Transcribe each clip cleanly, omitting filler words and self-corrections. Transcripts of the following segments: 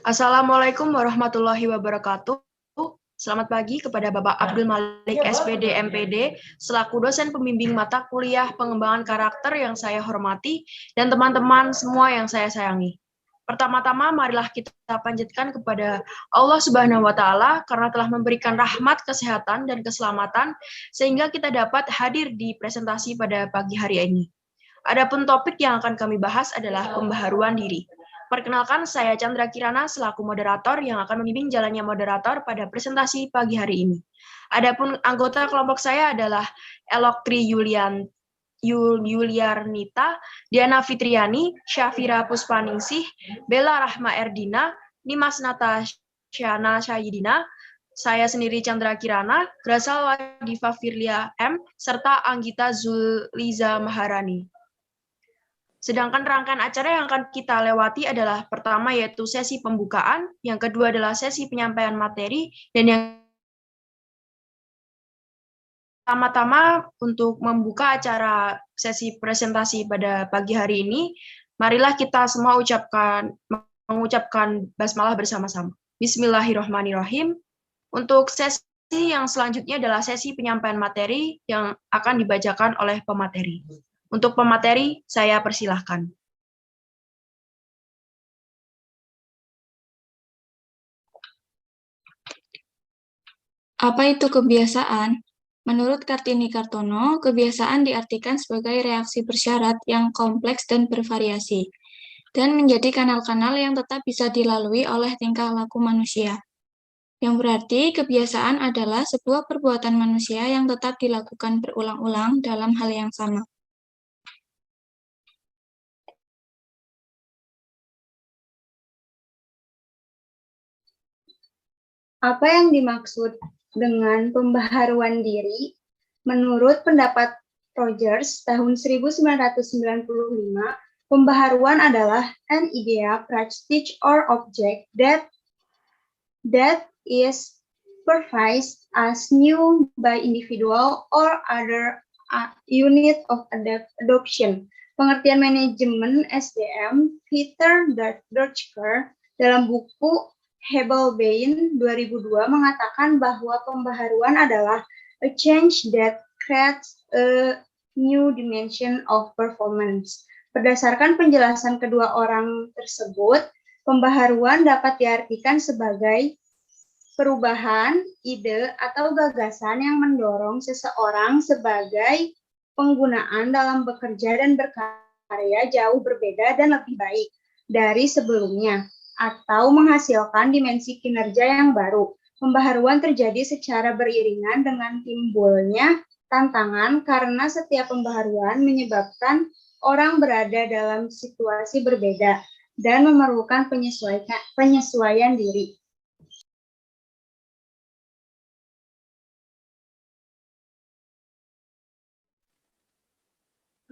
Assalamualaikum warahmatullahi wabarakatuh. Selamat pagi kepada Bapak Abdul Malik SPD MPD selaku dosen pembimbing mata kuliah pengembangan karakter yang saya hormati dan teman-teman semua yang saya sayangi. Pertama-tama marilah kita panjatkan kepada Allah Subhanahu wa taala karena telah memberikan rahmat, kesehatan dan keselamatan sehingga kita dapat hadir di presentasi pada pagi hari ini. Adapun topik yang akan kami bahas adalah pembaharuan diri. Perkenalkan, saya Chandra Kirana selaku moderator yang akan membimbing jalannya moderator pada presentasi pagi hari ini. Adapun anggota kelompok saya adalah Eloktri Yuliarnita, Diana Fitriani, Syafira Puspaningsih, Bella Rahma Erdina, Nimas Natasyana Syahidina, saya sendiri Chandra Kirana, Grasal Wadifa Firlia M, serta Anggita Zuliza Maharani. Sedangkan rangkaian acara yang akan kita lewati adalah pertama yaitu sesi pembukaan, yang kedua adalah sesi penyampaian materi, dan yang pertama-tama untuk membuka acara sesi presentasi pada pagi hari ini, marilah kita semua mengucapkan basmalah bersama-sama. Bismillahirrahmanirrahim. Untuk sesi yang selanjutnya adalah sesi penyampaian materi yang akan dibacakan oleh pemateri. Untuk pemateri, saya persilahkan. Apa itu kebiasaan? Menurut Kartini Kartono, kebiasaan diartikan sebagai reaksi bersyarat yang kompleks dan bervariasi, dan menjadi kanal-kanal yang tetap bisa dilalui oleh tingkah laku manusia. Yang berarti kebiasaan adalah sebuah perbuatan manusia yang tetap dilakukan berulang-ulang dalam hal yang sama. Apa yang dimaksud dengan pembaharuan diri? Menurut pendapat Rogers tahun 1995, pembaharuan adalah an idea, practice, or object that is perceived as new by individual or other unit of adoption. Pengertian manajemen SDM, Peter Dutcher dalam buku Hebel-Bain 2002 mengatakan bahwa pembaharuan adalah a change that creates a new dimension of performance. Berdasarkan penjelasan kedua orang tersebut, pembaharuan dapat diartikan sebagai perubahan, ide, atau gagasan yang mendorong seseorang sebagai penggunaan dalam bekerja dan berkarya jauh berbeda dan lebih baik dari sebelumnya, atau menghasilkan dimensi kinerja yang baru. Pembaharuan terjadi secara beriringan dengan timbulnya tantangan karena setiap pembaharuan menyebabkan orang berada dalam situasi berbeda dan memerlukan penyesuaian diri.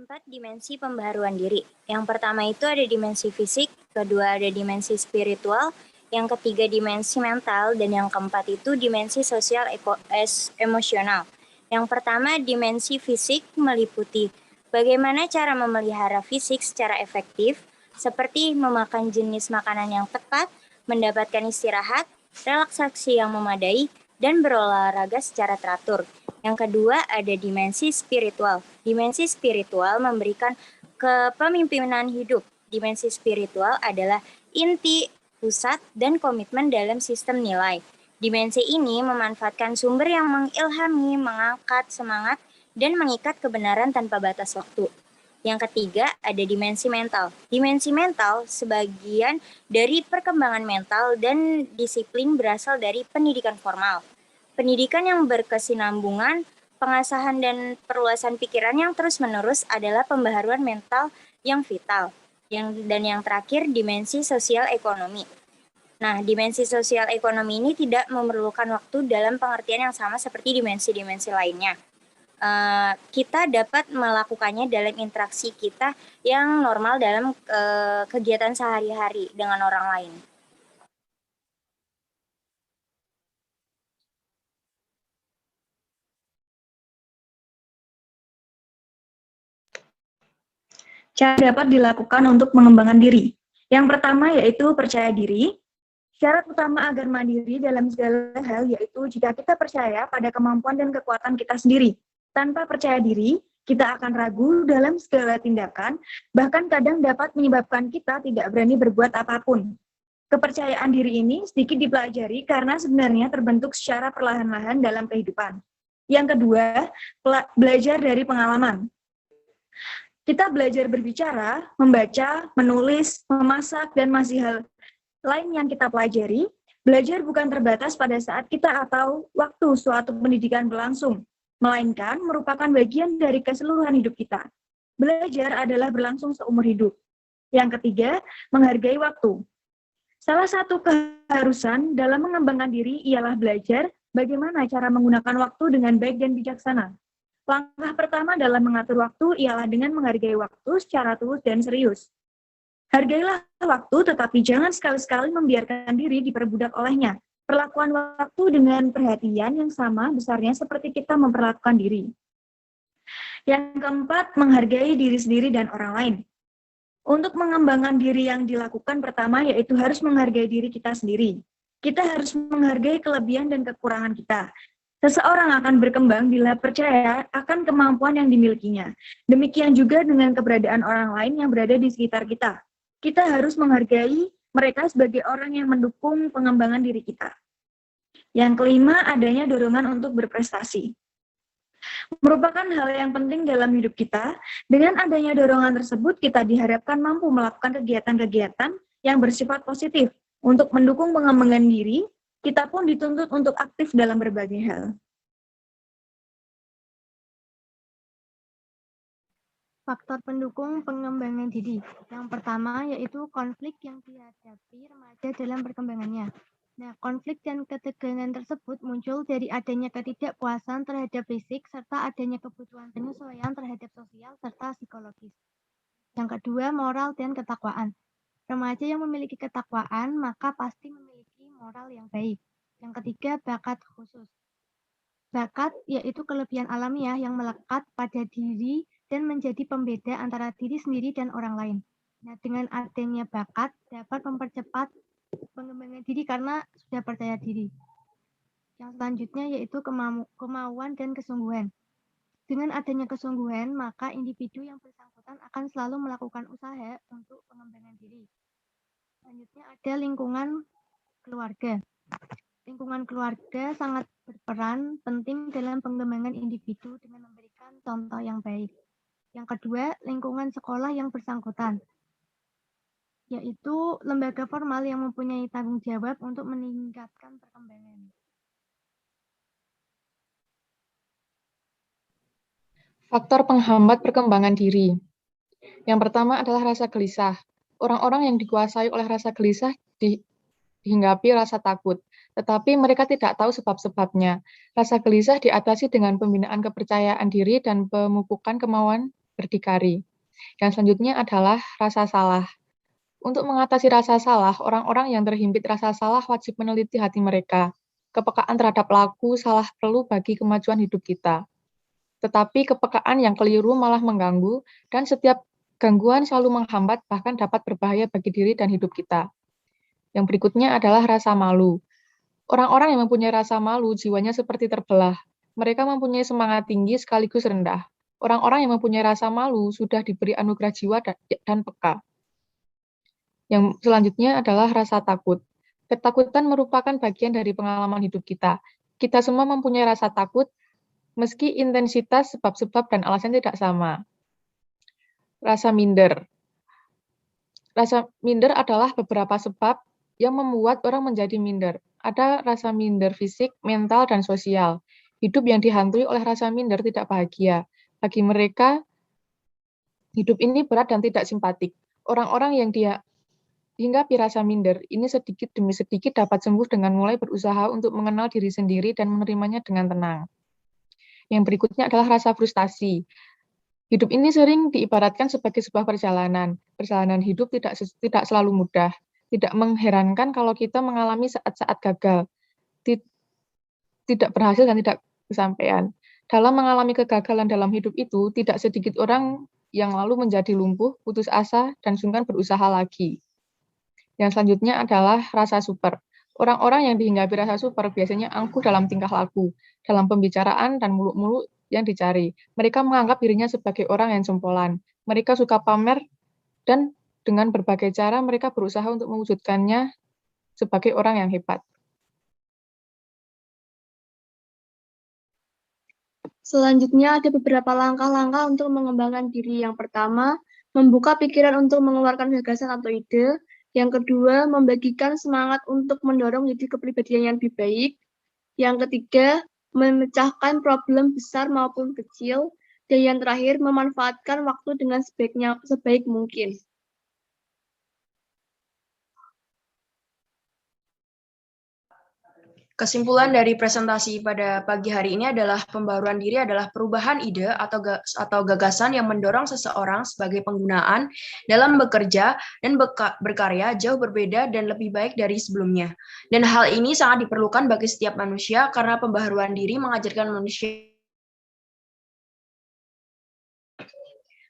Empat dimensi pembaharuan diri. Yang pertama itu ada dimensi fisik, kedua ada dimensi spiritual, yang ketiga dimensi mental, dan yang keempat itu dimensi sosial emosional. Yang pertama dimensi fisik meliputi bagaimana cara memelihara fisik secara efektif, seperti memakan jenis makanan yang tepat, mendapatkan istirahat, relaksasi yang memadai, dan berolahraga secara teratur. Yang kedua ada dimensi spiritual. Dimensi spiritual memberikan kepemimpinan hidup. Dimensi spiritual adalah inti, pusat, dan komitmen dalam sistem nilai. Dimensi ini memanfaatkan sumber yang mengilhami, mengangkat semangat, dan mengikat kebenaran tanpa batas waktu. Yang ketiga ada dimensi mental. Dimensi mental sebagian dari perkembangan mental dan disiplin berasal dari pendidikan formal. Pendidikan yang berkesinambungan, pengasahan dan perluasan pikiran yang terus-menerus adalah pembaharuan mental yang vital. Dan yang terakhir, dimensi sosial ekonomi. Nah, dimensi sosial ekonomi ini tidak memerlukan waktu dalam pengertian yang sama seperti dimensi-dimensi lainnya. Kita dapat melakukannya dalam interaksi kita yang normal dalam kegiatan sehari-hari dengan orang lain. Cara dapat dilakukan untuk mengembangkan diri. Yang pertama yaitu percaya diri. Syarat utama agar mandiri dalam segala hal yaitu jika kita percaya pada kemampuan dan kekuatan kita sendiri. Tanpa percaya diri, kita akan ragu dalam segala tindakan, bahkan kadang dapat menyebabkan kita tidak berani berbuat apapun. Kepercayaan diri ini sedikit dipelajari karena sebenarnya terbentuk secara perlahan-lahan dalam kehidupan. Yang kedua, belajar dari pengalaman. Kita belajar berbicara, membaca, menulis, memasak, dan masih hal lain yang kita pelajari. Belajar bukan terbatas pada saat kita atau waktu suatu pendidikan berlangsung, melainkan merupakan bagian dari keseluruhan hidup kita. Belajar adalah berlangsung seumur hidup. Yang ketiga, menghargai waktu. Salah satu keharusan dalam mengembangkan diri ialah belajar bagaimana cara menggunakan waktu dengan baik dan bijaksana. Langkah pertama dalam mengatur waktu ialah dengan menghargai waktu secara tulus dan serius. Hargailah waktu, tetapi jangan sekali-sekali membiarkan diri diperbudak olehnya. Perlakuan waktu dengan perhatian yang sama besarnya seperti kita memperlakukan diri. Yang keempat, menghargai diri sendiri dan orang lain. Untuk mengembangkan diri yang dilakukan pertama yaitu harus menghargai diri kita sendiri. Kita harus menghargai kelebihan dan kekurangan kita. Seseorang akan berkembang bila percaya akan kemampuan yang dimilikinya. Demikian juga dengan keberadaan orang lain yang berada di sekitar kita. Kita harus menghargai mereka sebagai orang yang mendukung pengembangan diri kita. Yang kelima, adanya dorongan untuk berprestasi. Merupakan hal yang penting dalam hidup kita. Dengan adanya dorongan tersebut, kita diharapkan mampu melakukan kegiatan-kegiatan yang bersifat positif. Untuk mendukung pengembangan diri, kita pun dituntut untuk aktif dalam berbagai hal. Faktor pendukung pengembangan diri. Yang pertama yaitu konflik yang dihadapi remaja dalam perkembangannya. Nah, konflik dan ketegangan tersebut muncul dari adanya ketidakpuasan terhadap fisik serta adanya kebutuhan penyesuaian terhadap sosial serta psikologis. Yang kedua, moral dan ketakwaan. Remaja yang memiliki ketakwaan maka pasti memiliki moral yang baik. Yang ketiga, bakat khusus. Bakat yaitu kelebihan alamiah yang melekat pada diri dan menjadi pembeda antara diri sendiri dan orang lain. Nah, dengan adanya bakat dapat mempercepat pengembangan diri karena sudah percaya diri. Yang selanjutnya yaitu kemauan dan kesungguhan. Dengan adanya kesungguhan, maka individu yang bersangkutan akan selalu melakukan usaha untuk pengembangan diri. Selanjutnya ada lingkungan keluarga. Lingkungan keluarga sangat berperan penting dalam pengembangan individu dengan memberikan contoh yang baik. Yang kedua, lingkungan sekolah yang bersangkutan, yaitu lembaga formal yang mempunyai tanggung jawab untuk meningkatkan perkembangan. Faktor penghambat perkembangan diri. Yang pertama adalah rasa gelisah. Orang-orang yang dikuasai oleh rasa gelisah dihinggapi rasa takut, tetapi mereka tidak tahu sebab-sebabnya. Rasa gelisah diatasi dengan pembinaan kepercayaan diri dan pemupukan kemauan berdikari. Yang selanjutnya adalah rasa salah. Untuk mengatasi rasa salah, orang-orang yang terhimpit rasa salah wajib meneliti hati mereka. Kepekaan terhadap laku salah perlu bagi kemajuan hidup kita. Tetapi kepekaan yang keliru malah mengganggu, dan setiap gangguan selalu menghambat bahkan dapat berbahaya bagi diri dan hidup kita. Yang berikutnya adalah rasa malu. Orang-orang yang mempunyai rasa malu jiwanya seperti terbelah. Mereka mempunyai semangat tinggi sekaligus rendah. Orang-orang yang mempunyai rasa malu sudah diberi anugerah jiwa dan peka. Yang selanjutnya adalah rasa takut. Ketakutan merupakan bagian dari pengalaman hidup kita. Kita semua mempunyai rasa takut, meski intensitas, sebab-sebab, dan alasan tidak sama. Rasa minder. Rasa minder adalah beberapa sebab yang membuat orang menjadi minder. Ada rasa minder fisik, mental, dan sosial. Hidup yang dihantui oleh rasa minder tidak bahagia. Bagi mereka, hidup ini berat dan tidak simpatik. Orang-orang yang dihinggapi rasa minder ini sedikit demi sedikit dapat sembuh dengan mulai berusaha untuk mengenal diri sendiri dan menerimanya dengan tenang. Yang berikutnya adalah rasa frustasi. Hidup ini sering diibaratkan sebagai sebuah perjalanan. Perjalanan hidup tidak selalu mudah. Tidak mengherankan kalau kita mengalami saat-saat gagal, tidak berhasil dan tidak kesampaian. Dalam mengalami kegagalan dalam hidup itu, tidak sedikit orang yang lalu menjadi lumpuh, putus asa, dan sungkan berusaha lagi. Yang selanjutnya adalah rasa super. Orang-orang yang dihinggapi rasa super biasanya angkuh dalam tingkah laku, dalam pembicaraan dan muluk-muluk yang dicari. Mereka menganggap dirinya sebagai orang yang jempolan. Mereka suka pamer dan dengan berbagai cara mereka berusaha untuk mewujudkannya sebagai orang yang hebat. Selanjutnya ada beberapa langkah-langkah untuk mengembangkan diri. Yang pertama, membuka pikiran untuk mengeluarkan gagasan atau ide. Yang kedua, membagikan semangat untuk mendorong jadi kepribadian yang lebih baik. Yang ketiga, memecahkan problem besar maupun kecil. Dan yang terakhir, memanfaatkan waktu dengan sebaik mungkin. Kesimpulan dari presentasi pada pagi hari ini adalah pembaruan diri adalah perubahan ide atau gagasan yang mendorong seseorang sebagai penggunaan dalam bekerja dan berkarya jauh berbeda dan lebih baik dari sebelumnya. Dan hal ini sangat diperlukan bagi setiap manusia karena pembaharuan diri mengajarkan manusia.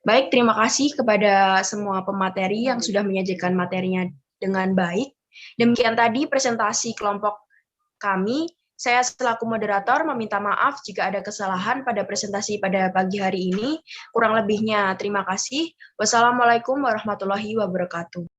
Baik, terima kasih kepada semua pemateri yang sudah menyajikan materinya dengan baik. Demikian tadi presentasi kelompok kami. Saya selaku moderator meminta maaf jika ada kesalahan pada presentasi pada pagi hari ini. Kurang lebihnya terima kasih. Wassalamualaikum warahmatullahi wabarakatuh.